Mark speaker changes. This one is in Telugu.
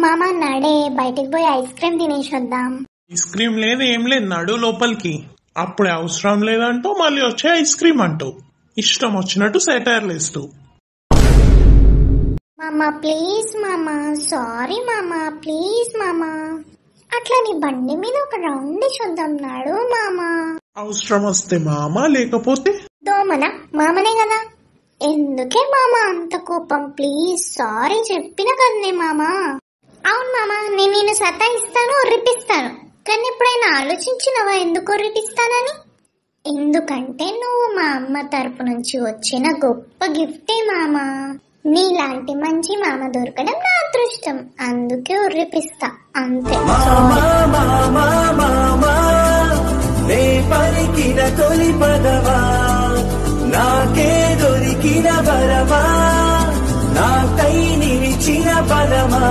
Speaker 1: మామ నడే బయటికి పోయి ఐస్ క్రీమ్ తినేసి వద్దాం.
Speaker 2: ఐస్ క్రీమ్ లేదు ఏం లేదు, నడు లోపలికి. అప్పుడే అవసరం లేదంటూ మళ్ళీ వచ్చే ఐస్ క్రీమ్ అంటూ ఇష్టం వచ్చినట్టు సెటైర్లు ఇస్తూ.
Speaker 1: మామ ప్లీజ్ మామ, సారీ మామ, ప్లీజ్ మామ. అట్లా నీ బండి మీద ఒక రౌండ్ చూద్దాం నాడు మామ.
Speaker 2: అవసరం వస్తే మామ, లేకపోతే
Speaker 1: దోమన మామనే కదా, ఎందుకే మామ అంత కోపం? ప్లీజ్ సారీ చెప్పిన కదనే మామ. అవును మామ, నేను సతాయిస్తాను, ఒర్రిపిస్తాను, కానీ ఎప్పుడైనా ఆలోచించినవా ఎందుకు ఒర్రిపిస్తానని? ఎందుకంటే నువ్వు మా అమ్మ తరపు నుంచి వచ్చిన గొప్ప గిఫ్టే మామ. నీలాంటి మంచి మామ దొరకడం నా అదృష్టం, అందుకే ఉర్రిపిస్తా అంతే.
Speaker 3: తొలి పదవా నాకే దొరికిన వరమా, నాకై నిలిచిన పదమా.